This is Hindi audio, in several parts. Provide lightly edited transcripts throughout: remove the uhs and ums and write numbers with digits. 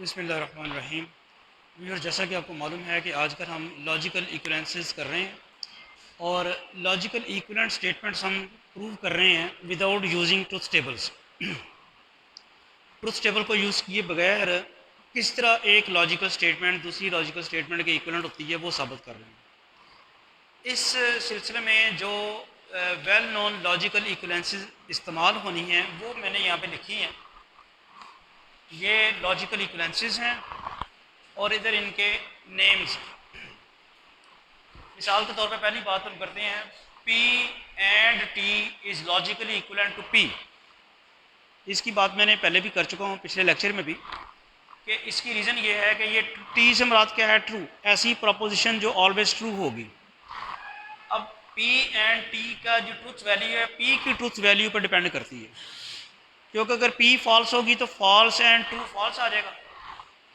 बिस्मिल्लाहिर्रहमानिर्रहीम। व्यूअर्स, जैसा कि आपको मालूम है कि आजकल हम लॉजिकल इक्विवेलेंसेस कर रहे हैं और लॉजिकल इक्विवेलेंट स्टेटमेंट्स हम प्रूव कर रहे हैं without using truth tables. Truth table को यूज़ किए बगैर किस तरह एक लॉजिकल स्टेटमेंट दूसरी लॉजिकल स्टेटमेंट के इक्विवेलेंट होती है वो साबित कर रहे हैं। इस सिलसिले में जो वेल नोन लॉजिकल इक्विवेलेंसेस इस्तेमाल होनी हैं वो मैंने यहाँ पे लिखी हैं। ये लॉजिकल इक्विवेलेंसेस हैं और इधर इनके नेम्स। मिसाल के तौर पे पहली बात हम करते हैं, P and T is logically equivalent to P। इसकी बात मैंने पहले भी कर चुका हूँ पिछले लेक्चर में भी, कि इसकी रीज़न ये है कि ये T से मुराद क्या है, ट्रू। ऐसी प्रपोजिशन जो ऑलवेज ट्रू होगी। अब P एंड T का जो ट्रूथ वैल्यू है P की ट्रूथ वैल्यू पर डिपेंड करती है, क्योंकि अगर P फॉल्स होगी तो फॉल्स एंड ट्रू फॉल्स आ जाएगा,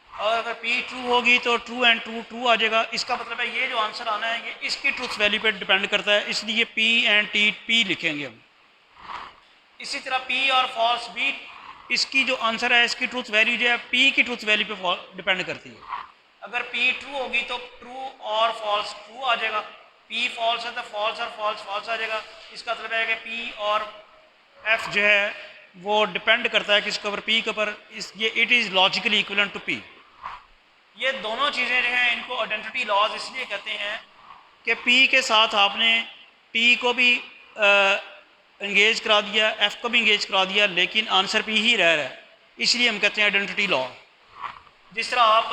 और अगर P ट्रू होगी तो ट्रू एंड ट्रू ट्रू आ जाएगा। इसका मतलब है ये जो आंसर आना है ये इसकी ट्रूथ वैल्यू पे डिपेंड करता है, इसलिए P एंड T P लिखेंगे हम। इसी तरह P और फॉल्स भी, इसकी जो आंसर है इसकी ट्रूथ वैल्यू जो है P की ट्रूथ वैल्यू पे डिपेंड करती है। अगर P ट्रू होगी तो ट्रू और फॉल्स ट्रू आ जाएगा, P फॉल्स है तो फॉल्स और फॉल्स फॉल्स आ जाएगा। इसका मतलब है कि P और F जो है वो डिपेंड करता है किसके ऊपर, P के ऊपर। ये it is logically equivalent to P। ये दोनों चीज़ें जो हैं इनको आइडेंटिटी लॉज इसलिए कहते हैं कि P के साथ आपने T को भी इंगेज करा दिया, F को भी इंगेज करा दिया, लेकिन आंसर P ही रह रहा है, इसलिए हम कहते हैं आइडेंटिटी लॉ। जिस तरह आप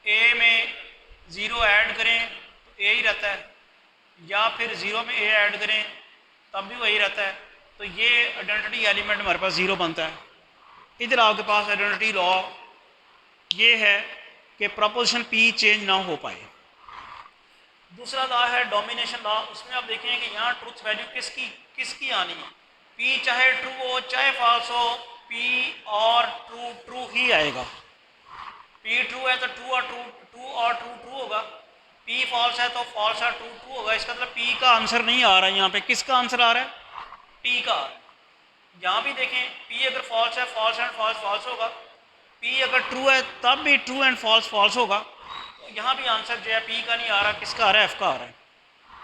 A में ज़ीरो ऐड करें तो A ही रहता है, या फिर ज़ीरो में A ऐड करें तब भी वही रहता है, तो ये आइडेंटिटी एलिमेंट हमारे पास ज़ीरो बनता है। इधर आपके पास आइडेंटिटी लॉ ये है कि प्रपोजिशन P चेंज ना हो पाए। दूसरा लॉ है डोमिनेशन लॉ। उसमें आप देखें कि यहाँ ट्रूथ वैल्यू किसकी किसकी आनी है। P चाहे ट्रू हो चाहे फॉल्स हो, P और ट्रू ट्रू ही आएगा। P ट्रू है तो ट्रू और ट्रू ट्रू और ट्रू ट्रू होगा, P फॉल्स है तो फॉल्स और ट्रू ट्रू होगा। इसका मतलब P का आंसर नहीं आ रहा है, यहाँ पे किसका आंसर आ रहा है, T का। यहाँ भी देखें P अगर फॉल्स है फॉल्स एंड फॉल्स फॉल्स होगा, P अगर ट्रू है तब भी ट्रू एंड फॉल्स फॉल्स होगा। तो यहाँ भी आंसर जो है P का नहीं आ रहा, किसका आ रहा है, F का आ रहा है।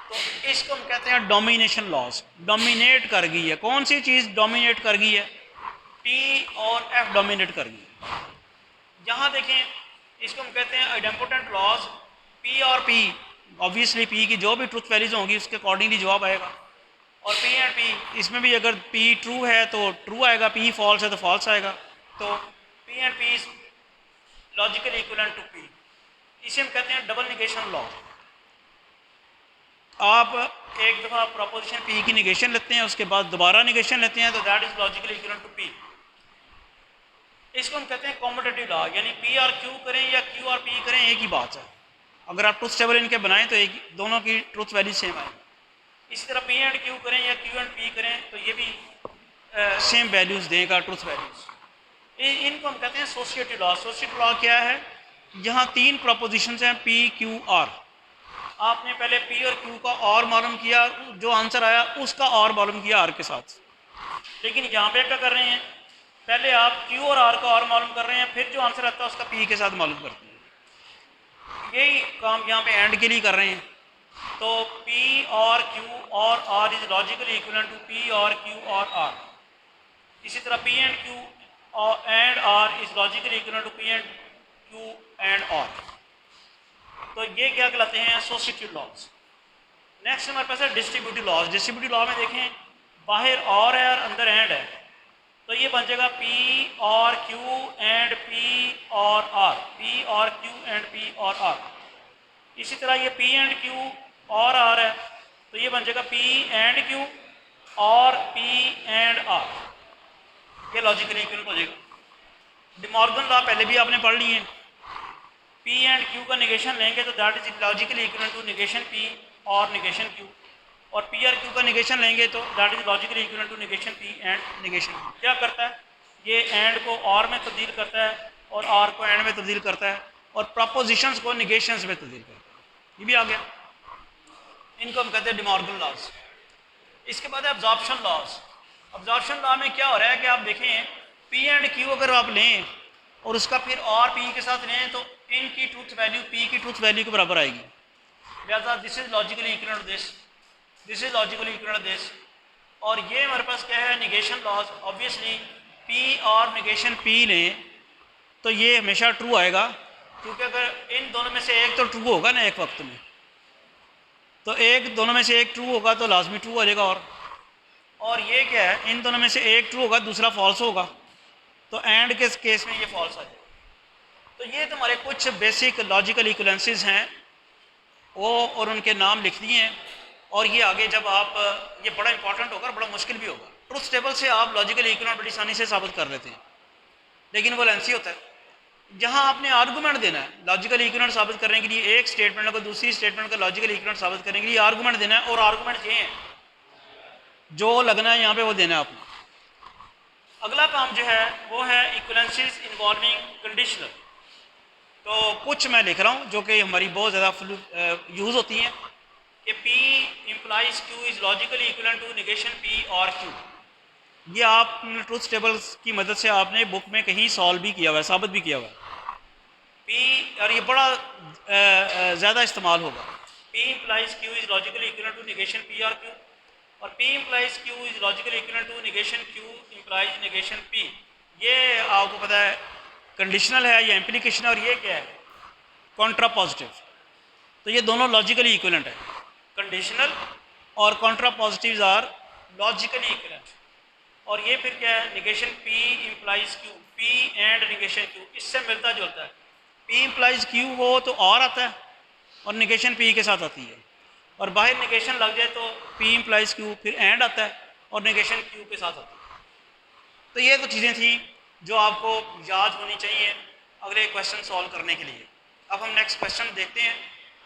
तो इसको हम कहते हैं डोमिनेशन लॉस। डोमिनेट कर गई है, कौन सी चीज़ डोमिनेट कर गई है, P और F डोमिनेट कर गई है। यहाँ देखें इसको हम कहते हैं आइडेम्पोटेंट लॉज। P और P, ऑब्वियसली P की जो भी ट्रूथ वैल्यूज होंगी उसके अकॉर्डिंगली जवाब आएगा, और P एंड P इसमें भी अगर P ट्रू है तो ट्रू आएगा, P फॉल्स है तो फॉल्स आएगा। तो P and P logical equivalent to P। इसे हम कहते हैं डबल निगेशन लॉ। आप एक दफ़ा प्रपोजिशन P की निगेशन लेते हैं, उसके बाद दोबारा निगेशन लेते हैं, तो that is logical equivalent to P। इसको हम कहते हैं कॉम्पिटिटिव लॉ, यानी P और Q करें या Q और P करें एक ही बात है। अगर आप ट्रूथ टेबल इनके बनाएं तो एक दोनों की ट्रूथ वैल्यू सेम आएगी। इसी तरह P एंड Q करें या Q एंड P करें तो ये भी सेम वैल्यूज देगा, ट्रूथ वैल्यूज। इनको हम कहते हैं एसोसिएटिव लॉ। एसोसिएटिव लॉ क्या है, यहाँ तीन प्रपोजिशंस हैं P Q R। आपने पहले P और Q का और मालूम किया, जो आंसर आया उसका और मालूम किया R के साथ। लेकिन यहाँ पे क्या कर रहे हैं, पहले आप Q और R का और मालूम कर रहे हैं, फिर जो आंसर आता है उसका P के साथ मालूम करते हैं। यही काम यहाँ पे एंड के लिए कर रहे हैं। तो P और Q और R is logically equivalent to P और Q और R। इसी तरह P and Q and R is logically equivalent to P and Q and R। तो ये क्या कहलाते हैं, एसोसिएटिव लॉज। नेक्स्ट हमारे पास है डिस्ट्रीब्यूटिव लॉज। डिस्ट्रीब्यूटिव लॉ में देखें बाहर और है और अंदर एंड है, तो ये बन जाएगा P और Q एंड P और R, P और Q एंड P और R। इसी तरह ये P एंड Q और R है, तो ये बन जाएगा P एंड Q और P एंड R। ये लॉजिकली इक्विवेलेंट हो जाएगा। डिमॉर्गन लॉ पहले भी आपने पढ़ लिए हैं। P एंड Q का निगेशन लेंगे तो that is logically equivalent to negation P और निगेशन Q, और P और Q का निगेशन लेंगे तो that is logically equivalent to negation P and negation Q। क्या करता है, ये एंड को और में तब्दील करता है और आर को एंड में तब्दील करता है, और प्रपोजिशंस को निगेशंस में तब्दील करता है। ये भी आ गया। इनको हम कहते हैं डिमॉर्गन लॉज। इसके बाद है अब्जॉर्प्शन लॉज। अब्जॉर्प्शन लॉ में क्या हो रहा है कि आप देखें P एंड Q अगर आप लें और उसका फिर और पी के साथ लें तो इनकी ट्रूथ वैल्यू पी की ट्रूथ वैल्यू के बराबर आएगी। लिहाजा this is logically equivalent this, this is logically equivalent this. और ये हमारे पास क्या है, निगेशन लॉज। ऑब्वियसली पी और निगेशन पी लें तो ये हमेशा ट्रू आएगा, क्योंकि अगर इन दोनों में से एक तो ट्रू होगा ना एक वक्त में, तो एक दोनों में से एक ट्रू होगा तो लाजमी ट्रू आ जाएगा। और ये क्या है, इन दोनों में से एक ट्रू होगा दूसरा फॉल्स होगा, तो एंड के केस में ये फॉल्स आ जाएगा। तो ये तुम्हारे कुछ बेसिक लॉजिकल इक्विवेलेंसेस हैं वो, और उनके नाम लिख दिए हैं। और ये आगे जब आप, ये बड़ा इंपॉर्टेंट होगा और बड़ा मुश्किल भी होगा। ट्रुथ टेबल से आप लॉजिकल इक्विवेलेंट बड़ी आसानी से साबित कर लेते हैं, लेकिन वो लेंथी होता है। जहाँ आपने आर्गूमेंट देना है लॉजिकल इक्विवेलेंट साबित करने के लिए, एक स्टेटमेंट को दूसरी स्टेटमेंट का लॉजिकल इक्विवेलेंट साबित करने के लिए आर्गूमेंट देना है, और आर्गूमेंट ये है जो लगना है यहाँ पे वो देना है आपने। अगला काम जो है वो है इक्विवेलेंसेस इन्वॉल्विंग कंडीशनल। तो कुछ मैं लिख रहा हूँ जो कि हमारी बहुत ज़्यादा यूज़ होती हैं कि P implies Q is logically equivalent to negation P और Q। ये आप ट्रूथ टेबल्स की मदद से आपने बुक में कहीं सॉल्व भी किया हुआ है, साबित भी किया हुआ है। P, और ये बड़ा ज़्यादा इस्तेमाल होगा। P implies Q is logically equivalent to negation P और Q, और P implies Q is logically equivalent to negation Q implies negation P। ये आपको पता है कंडीशनल है या इम्प्लीकेशन, और ये क्या है, कॉन्ट्रा पॉजिटिव। तो ये दोनों लॉजिकली इक्विवेलेंट है, कंडीशनल और contrapositives are logically equivalent. और ये फिर क्या है, negation P implies Q, P and negation Q, इससे मिलता जुलता है। P इम्प्लाइज Q हो तो और आता है, और निगेशन P के साथ आती है, और बाहर निगेशन लग जाए तो P इम्प्लाइज Q फिर एंड आता है और निगेशन Q के साथ आती है। तो ये तो चीज़ें थी जो आपको याद होनी चाहिए अगले क्वेश्चन सॉल्व करने के लिए। अब हम नेक्स्ट क्वेश्चन देखते हैं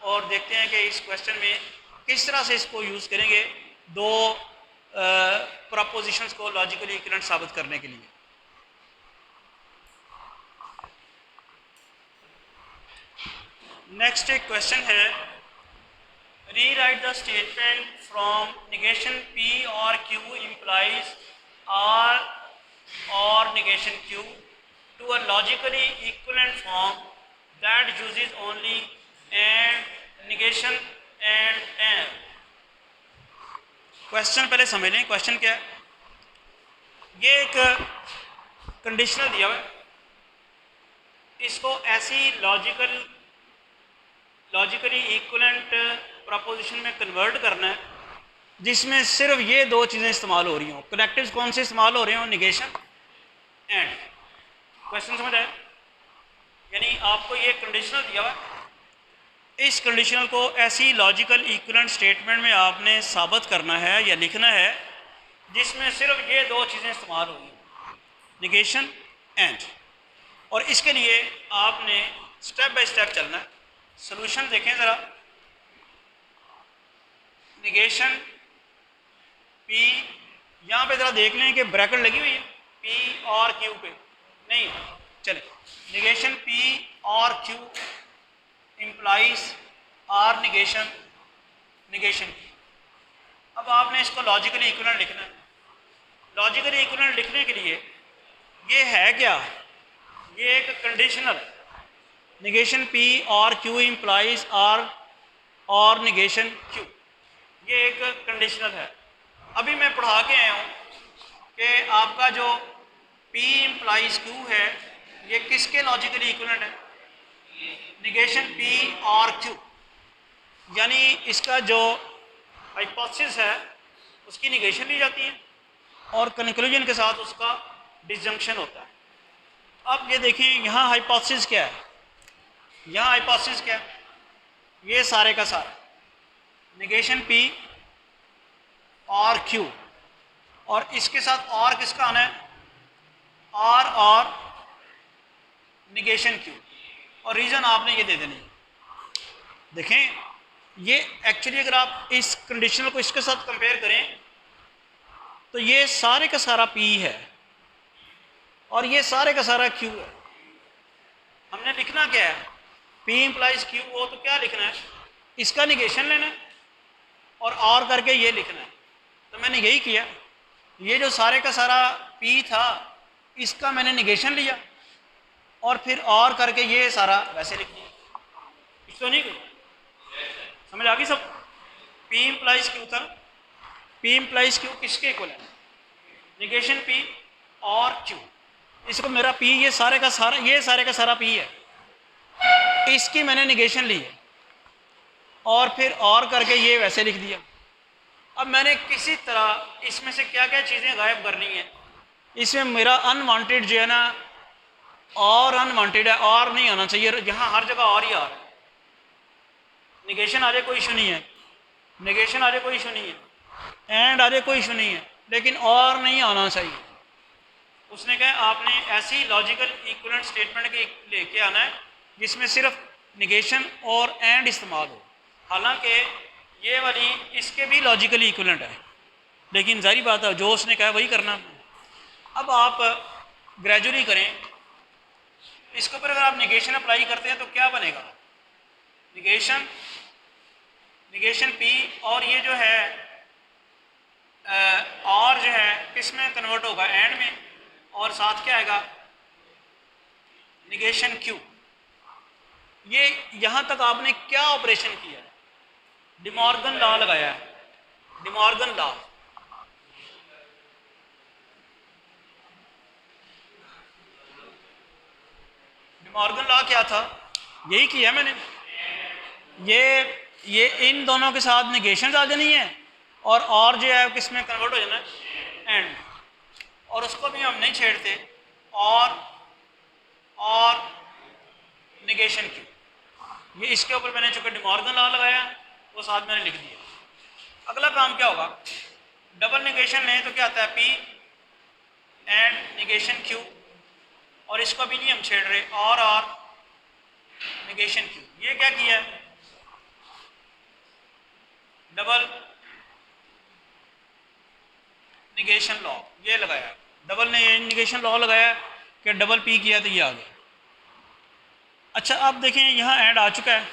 और देखते हैं कि इस क्वेश्चन में किस तरह से इसको यूज़ करेंगे दो प्रपोजिशंस को लॉजिकली इक्विवेलेंट साबित करने के लिए। नेक्स्ट एक क्वेश्चन है, rewrite the statement from negation P और Q implies R or negation Q to a logically equivalent form that uses only and, negation and। Question पहले समझ लें, क्वेश्चन क्या है। ये एक कंडीशनल दिया हुआ है, इसको ऐसी लॉजिकली इक्विवेलेंट प्रपोजिशन में कन्वर्ट करना है जिसमें सिर्फ ये दो चीज़ें इस्तेमाल हो रही हों। कनेक्टिव्स कौन से इस्तेमाल हो रहे हों, निगेशन एंड। क्वेश्चन समझ आया? यानी आपको ये कंडीशनल दिया हुआ है, इस कंडीशनल को ऐसी लॉजिकल इक्विवेलेंट स्टेटमेंट में आपने साबित करना है या लिखना है जिसमें सिर्फ ये दो चीज़ें इस्तेमाल होंगी, निगेशन एंड। और इसके लिए आपने स्टेप बाय स्टेप चलना है। सॉल्यूशन देखें ज़रा। निगेशन P, यहाँ पे ज़रा देख लें कि ब्रैकेट लगी हुई है P और Q पे, नहीं चले। निगेशन P और Q implies R negation Q। अब आपने इसको लॉजिकली इक्विवेलेंट लिखना है। लॉजिकली इक्विवेलेंट लिखने के लिए ये है क्या, ये एक कंडीशनल निगेशन P और Q इम्प्लाइज R और निगेशन Q, ये एक कंडीशनल है। अभी मैं पढ़ा के आया हूँ कि आपका जो P इम्प्लाइज Q है ये किसके लॉजिकली इक्विवेलेंट है, निगेशन P और Q। यानी इसका जो हाइपोथेसिस है उसकी निगेशन ली जाती है और कंक्लूजन के साथ उसका डिसजंक्शन होता है। अब ये देखें यहाँ हाइपोथेसिस क्या है, यहाँ हाइपोथेसिस क्या है, ये सारे का सारा निगेशन P और Q, और इसके साथ और किसका आना है, R और निगेशन Q, और रीज़न आपने ये दे देनी है। देखें ये एक्चुअली अगर आप इस कंडीशनल को इसके साथ कंपेयर करें तो ये सारे का सारा P है और ये सारे का सारा Q है। हमने लिखना क्या है, P इम्प्लाइज Q हो तो क्या लिखना है, इसका निगेशन लेना है और करके ये लिखना है। तो मैंने यही किया, ये जो सारे का सारा P था इसका मैंने निगेशन लिया और फिर और करके ये सारा वैसे लिख दिया। कुछ तो नहीं, कुछ समझ आ गई सब। P इम्प्लाइज क्यू था, P इम्प्लाइज क्यू किसके इक्वल है? निगेशन P और Q। इसको मेरा P ये सारे का सारा P है, इसकी मैंने निगेशन ली है और फिर और करके ये वैसे लिख दिया। अब मैंने किसी तरह इसमें से क्या क्या चीज़ें गायब करनी है। इसमें मेरा अनवांटेड जो है ना, और अनवांटेड है, और नहीं आना चाहिए, यहाँ हर जगह और ही आ रहा है। निगेशन आ जाए कोई इशू नहीं है, निगेशन आ जाए कोई इशू नहीं है, एंड आ जाए कोई इशू नहीं है, लेकिन और नहीं आना चाहिए। उसने कहा आपने ऐसी लॉजिकल इक्विवेलेंट स्टेटमेंट के लेके आना है जिसमें सिर्फ निगेशन और एंड इस्तेमाल हो। हालांकि ये वाली इसके भी लॉजिकली इक्विवेलेंट है, लेकिन जाहिर बात है जो उसने कहा वही करना। अब आप ग्रेजुअली करें, इसके ऊपर अगर आप निगेशन अप्लाई करते हैं तो क्या बनेगा? निगेशन P और ये जो है और जो है किस में कन्वर्ट होगा? एंड में, और साथ क्या आएगा? Negation Q। ये यहां तक आपने क्या ऑपरेशन किया? डिमॉर्गन लॉ लगाया है, डिमॉर्गन लॉ। डिमॉर्गन लॉ क्या था? यही किया मैंने। ये इन दोनों के साथ निगेशन आ जानी है और जो है किस में कन्वर्ट हो जाना है? एंड। और उसको भी हम नहीं छेड़ते, और निगेशन की। ये इसके ऊपर मैंने चूंकि डिमॉर्गन लॉ लगाया वो साथ मैंने लिख दिया। अगला काम क्या होगा? डबल निगेशन लें तो क्या आता है? P एंड निगेशन Q, और इसको भी नहीं हम छेड़ रहे, और निगेशन Q। ये क्या किया है? डबल निगेशन लॉ ये लगाया, डबल निगेशन लॉ लगाया कि डबल P किया तो ये आ गया। अच्छा अब देखें यहाँ एंड आ चुका है।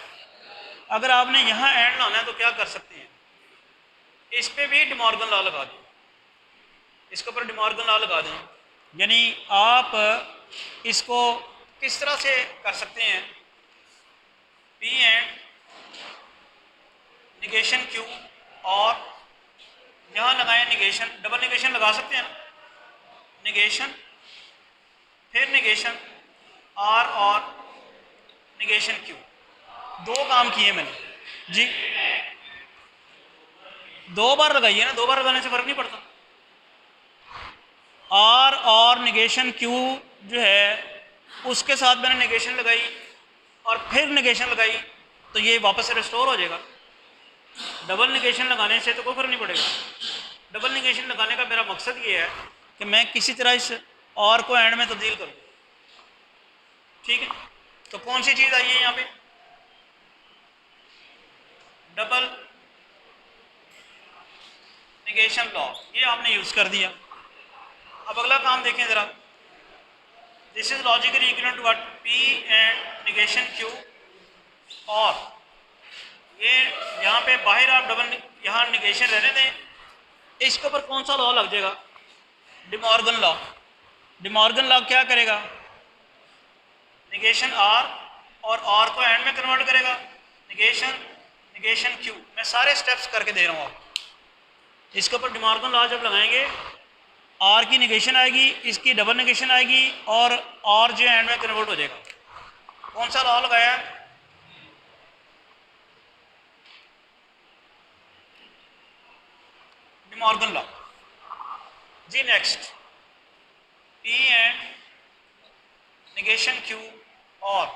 अगर आपने यहाँ एंड लाना है तो क्या कर सकते हैं? इस पे भी डिमॉर्गन लॉ लगा दें, इसके ऊपर डिमॉर्गन लॉ लगा दें। यानी आप इसको किस तरह से कर सकते हैं? P एंड निगेशन Q, और यहाँ लगाएं निगेशन, डबल निगेशन लगा सकते हैं, निगेशन फिर निगेशन और निगेशन Q। दो काम किए मैंने जी, दो बार लगाइए ना, दो बार लगाने से फर्क नहीं पड़ता। और निगेशन Q जो है उसके साथ मैंने निगेशन लगाई और फिर निगेशन लगाई तो ये वापस से रिस्टोर हो जाएगा। डबल निगेशन लगाने से तो कोई फर्क नहीं पड़ेगा। डबल निगेशन लगाने का मेरा मकसद ये है कि मैं किसी तरह इस और को एंड में तब्दील करूँ। ठीक है, तो कौन सी चीज़ आई है यहाँ पे? डबल निगेशन लॉ, ये आपने यूज़ कर दिया। अब अगला काम देखें ज़रा। This is logically equivalent to what? P and negation Q, और ये यहाँ पे बाहर आप डबल यहाँ निगेशन रहने दें। इसके ऊपर कौन सा लॉ लग जाएगा? De Morgan law. डिमॉर्गन लॉ क्या करेगा? निगेशन R और को एंड में कन्वर्ट करेगा, निगेशन Q। मैं सारे स्टेप्स करके दे रहा हूँ आपको। इसके ऊपर डिमॉर्गन लॉ जब लगाएंगे, R की निगेशन आएगी, इसकी डबल निगेशन आएगी, और जो एंड में कन्वर्ट हो जाएगा। कौन सा लॉ लगाया है? डिमॉर्गन लॉ जी। Next, P and negation Q और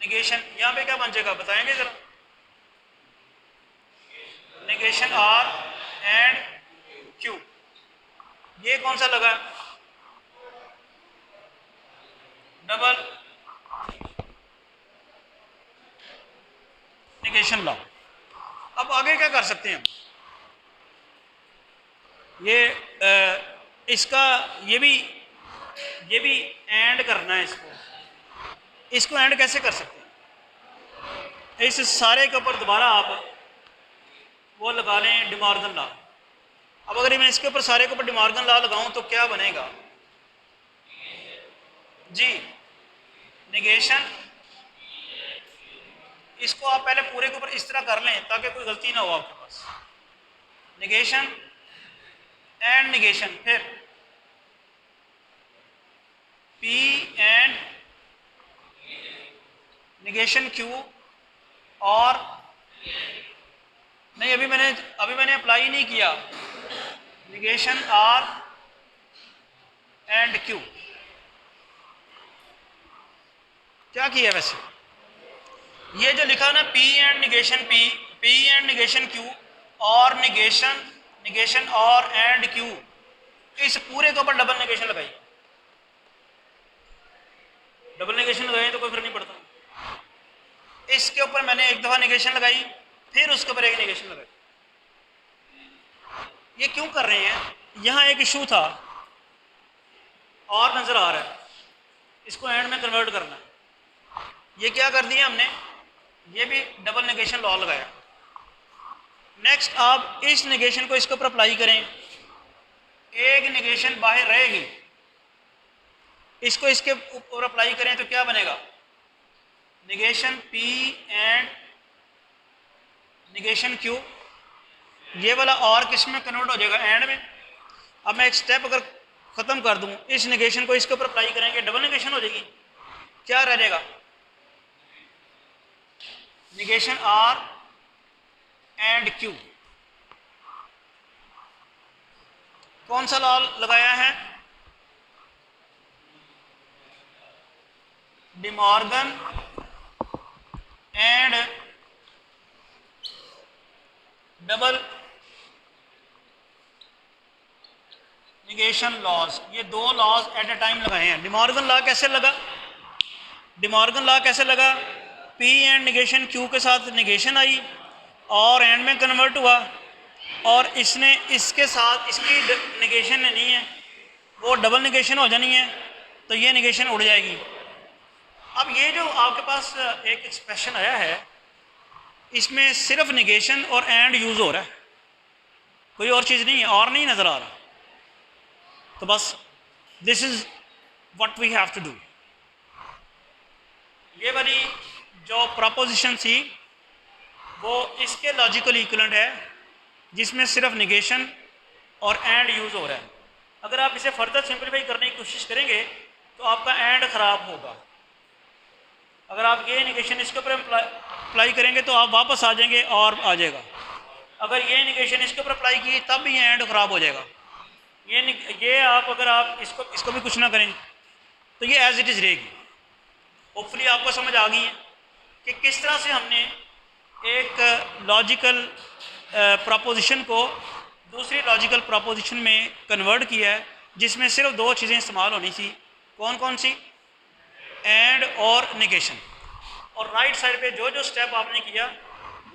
निगेशन, यहाँ पे क्या बन जाएगा बताएंगे जरा? Negation R and Q। ये कौन सा लगा? Double negation law. अब आगे क्या कर सकते हैं? इसका ये भी एंड करना है। इसको एंड कैसे कर सकते हैं? इस सारे के ऊपर दोबारा आप वो लगा लें डिमॉर्गन लॉ। अब अगर मैं इसके ऊपर सारे के ऊपर डिमॉर्गन लॉ लगाऊं तो क्या बनेगा? जी निगेशन, इसको आप पहले पूरे के ऊपर इस तरह कर लें ताकि कोई गलती ना हो आपके पास। निगेशन एंड निगेशन, फिर पी एंड निगेशन क्यू, और नहीं अभी मैंने अप्लाई नहीं किया, निगेशन आर एंड क्यू। क्या किया वैसे, ये जो लिखा ना P and negation P and negation Q, और निगेशन और एंड क्यू, इस पूरे के ऊपर डबल निगेशन लगाई। डबल निगेशन लगाए तो कोई फर्क नहीं पड़ता। इसके ऊपर मैंने एक दफा निगेशन लगाई, फिर उसके ऊपर एक निगेशन लगाई। ये क्यों कर रहे हैं, यहां एक इशू था और नजर आ रहा है, इसको एंड में कन्वर्ट करना है। ये क्या कर दिया हमने, ये भी डबल निगेशन लॉ लगाया। नेक्स्ट आप इस निगेशन को इसके ऊपर अप्लाई करें, एक निगेशन बाहर रहेगी, इसको इसके ऊपर अप्लाई करें तो क्या बनेगा, negation P and negation Q, ये वाला और किस में कन्वर्ट हो जाएगा, एंड में। अब मैं एक स्टेप अगर खत्म कर दूं, इस निगेशन को इसके ऊपर अप्लाई करेंगे, डबल निगेशन हो जाएगी, क्या रह जाएगा, निगेशन आर एंड क्यू। कौन सा लॉ लगाया है, De Morgan and double negation laws, ये दो लॉज एट ए टाइम लगाए हैं। डिमॉर्गन लॉ कैसे लगा, डिमॉर्गन लॉ कैसे लगा, पी एंड निगेशन क्यू के साथ निगेशन आई और एंड में कन्वर्ट हुआ, और इसने इसके साथ इसकी निगेशन नहीं है, वो डबल निगेशन हो जानी है, तो ये निगेशन उड़ जाएगी। अब ये जो आपके पास एक एक्सप्रेशन आया है, इसमें सिर्फ निगेशन और एंड यूज हो रहा है, कोई और चीज़ नहीं है, और नहीं नज़र आ रहा। तो बस this is what we have to do. ये वाली जो प्रपोजिशन थी वो इसके लॉजिकल इक्विवेलेंट है, जिसमें सिर्फ निगेशन और एंड यूज हो रहा है। अगर आप इसे फर्दर सिंप्लीफाई करने की कोशिश करेंगे तो आपका एंड खराब होगा। अगर आप ये निगेशन इसके ऊपर अप्लाई करेंगे तो आप वापस आ जाएंगे और आ जाएगा। अगर ये निगेशन इसके ऊपर अप्लाई की तब भी एंड खराब हो जाएगा। ये आप अगर आप इसको भी कुछ ना करें तो ये एज इट इज़ रहेगी। होपफुली आपको समझ आ गई है कि किस तरह से हमने एक लॉजिकल प्रपोजिशन को दूसरी लॉजिकल प्रपोजिशन में कन्वर्ट किया है, जिसमें सिर्फ दो चीज़ें इस्तेमाल होनी थी। कौन कौन सी, एंड और निगेशन। और राइट साइड पे जो जो स्टेप आपने किया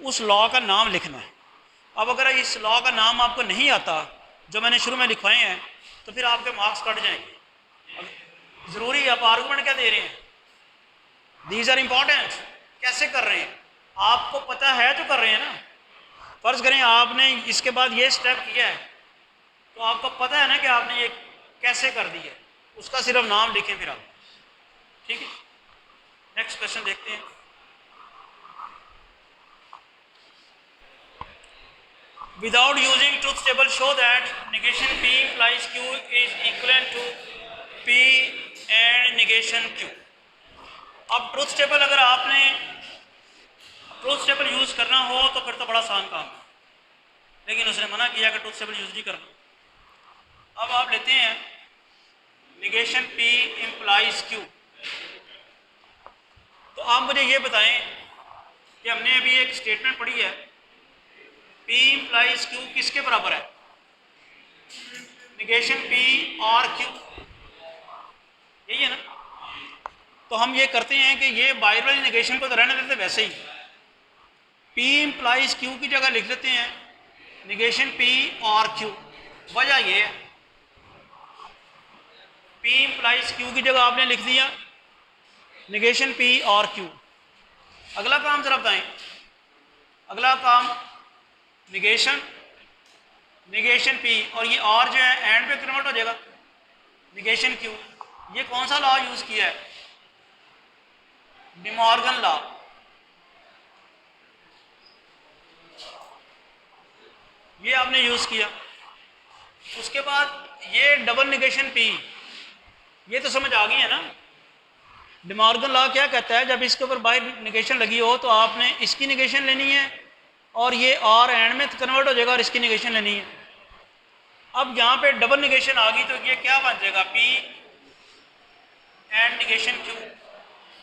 उस लॉ का नाम लिखना है। अब अगर इस लॉ का नाम आपको नहीं आता जो मैंने शुरू में लिखवाए हैं तो फिर आपके मार्क्स कट जाएंगे। ज़रूरी आप आर्गूमेंट क्या दे रहे हैं, दीज आर इम्पॉर्टेंट, कैसे कर रहे हैं, आपको पता है तो कर रहे हैं ना। फ़र्ज़ करें आपने इसके बाद ये स्टेप किया है तो आपको पता है ना कि आपने ये कैसे कर दिया, उसका सिर्फ नाम लिखें फिर आप। ठीक है, नेक्स्ट क्वेश्चन देखते हैं। Without using truth table, show that negation P implies Q is equivalent to P and negation Q। अब ट्रूथ टेबल अगर आपने ट्रूथ टेबल यूज करना हो तो फिर तो बड़ा आसान काम है, लेकिन उसने मना किया कि ट्रूथ टेबल यूज नहीं करना। अब आप लेते हैं निगेशन P implies Q। तो आप मुझे ये बताएं कि हमने अभी एक स्टेटमेंट पढ़ी है, P implies Q किसके बराबर है, निगेशन P और Q, यही है ना। तो हम ये करते हैं कि ये बाहर वाली निगेशन को तो रहने देते वैसे ही, P implies Q की जगह लिख लेते हैं निगेशन P और Q। वजह ये है, P implies Q की जगह आपने लिख दिया निगेशन P और Q। अगला काम जरा बताएं, अगला काम निगेशन P और ये और जो है एंड पे कन्वर्ट हो जाएगा निगेशन Q। ये कौन सा लॉ यूज किया है? Day Morgan law. ये आपने यूज किया। उसके बाद ये डबल निगेशन पी, ये तो समझ आ गई है ना। डे मॉर्गन लॉ क्या कहता है, जब इसके ऊपर बाई निगेशन लगी हो तो आपने इसकी निगेशन लेनी है और ये और एंड में कन्वर्ट हो जाएगा और इसकी निगेशन लेनी है। अब यहाँ पे डबल निगेशन आ गई तो ये क्या बन जाएगा? P and negation Q.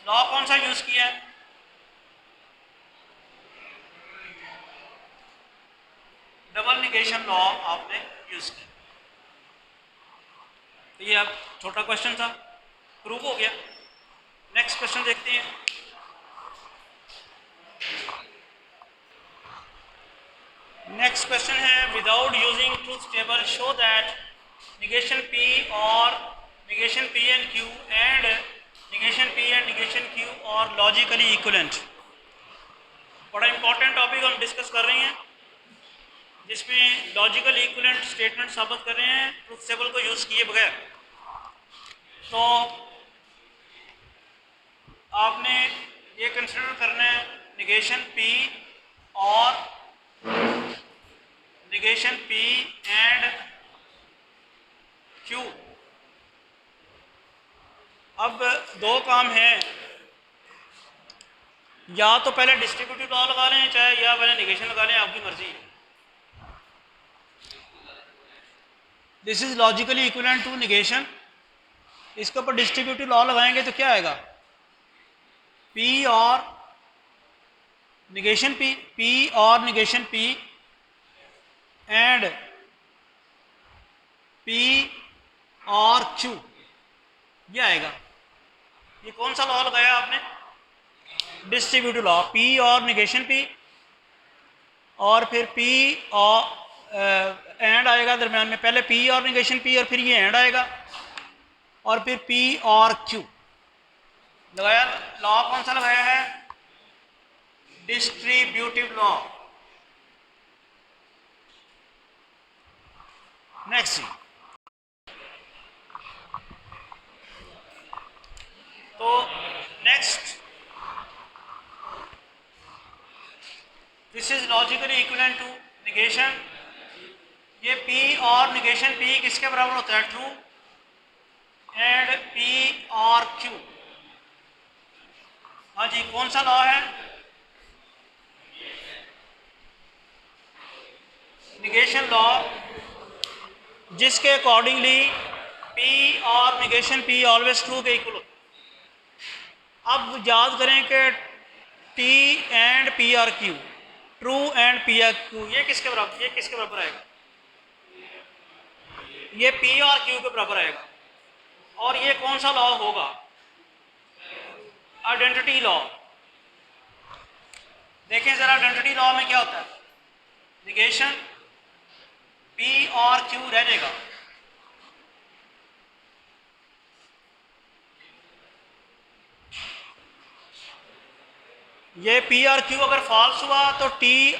Law कौन सा यूज किया है? डबल निगेशन लॉ आपने यूज किया। तो ये अब छोटा क्वेश्चन था, प्रूव हो गया। नेक्स्ट क्वेश्चन देखते हैं। नेक्स्ट क्वेश्चन है, without using truth table show that negation P और negation P and Q and negation Q और लॉजिकली इक्विवेलेंट। बड़ा इंपॉर्टेंट टॉपिक हम डिस्कस कर रहे हैं जिसमें लॉजिकल इक्विवेलेंट स्टेटमेंट साबित कर रहे हैं ट्रूथ टेबल को यूज किए बगैर। तो आपने ये कंसिडर करना है निगेशन पी और निगेशन पी एंड क्यू। अब दो काम हैं, या तो पहले डिस्ट्रीब्यूटिव लॉ लगा लें चाहे या पहले निगेशन लगा लें, आपकी मर्जी है। This is logically equivalent to negation. इसके ऊपर डिस्ट्रीब्यूटिव लॉ लगाएंगे तो क्या आएगा? पी और निगेशन पी और निगेशन पी एंड पी और क्यू, ये आएगा। ये कौन सा लॉ लगाया आपने? Distributive law. पी और निगेशन पी और फिर पी और एंड आएगा दरम्यान में, पहले पी और निगेशन पी और फिर ये एंड आएगा और फिर पी और क्यू लगाया। लॉ कौन सा लगाया है? Distributive law. नेक्स्ट, तो next, this is logically equivalent to negation. ये पी और निगेशन पी किसके बराबर होता है? ट्रू। एंड पी और क्यू, हाँ जी, कौन सा लॉ है? निगेशन लॉ, जिसके अकॉर्डिंगली पी और निगेशन पी ऑलवेज ट्रू के इक्वल होते हैं। अब याद करें कि T and P or Q, true and P or Q, ये किसके बराबर आएगा? ये पी और क्यू के बराबर आएगा। और ये कौन सा लॉ होगा? Identity law. देखें जरा, आइडेंटिटी लॉ में क्या होता है? निगेशन पी और क्यू रह जाएगा। ये पी और क्यू अगर फॉल्स हुआ तो टी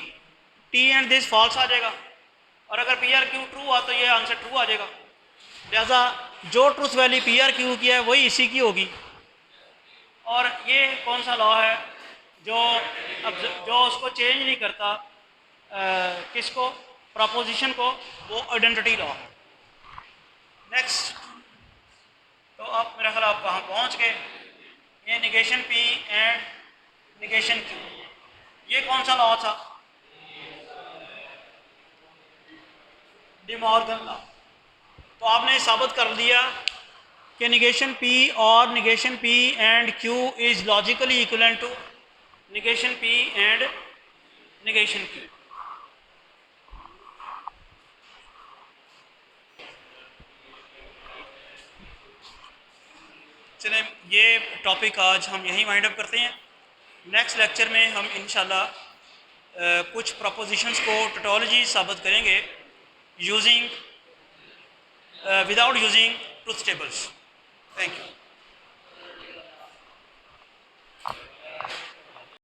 एंड दिस फॉल्स आ जाएगा, और अगर पी आर क्यू ट्रू हुआ तो ये आंसर ट्रू आ जाएगा। लिहाजा जो truth value P or Q की है वही इसी की होगी। और ये कौन सा लॉ है जो उसको चेंज नहीं करता, किसको? प्रपोजिशन को, वो आइडेंटिटी लॉ है। नेक्स्ट, तो आप मेरा ख्याल आप कहाँ पहुँच गए? ये negation P and negation Q, ये कौन सा लॉ था? De Morgan law. तो आपने साबित कर दिया कि निगेशन पी और negation P and Q is logically equivalent to negation P and negation Q. चलें, ये टॉपिक आज हम यहीं वाइंड अप करते हैं। नेक्स्ट लेक्चर में हम इंशाल्लाह कुछ प्रपोजिशंस को टोटोलॉजी साबित करेंगे using without using truth tables. Thank you.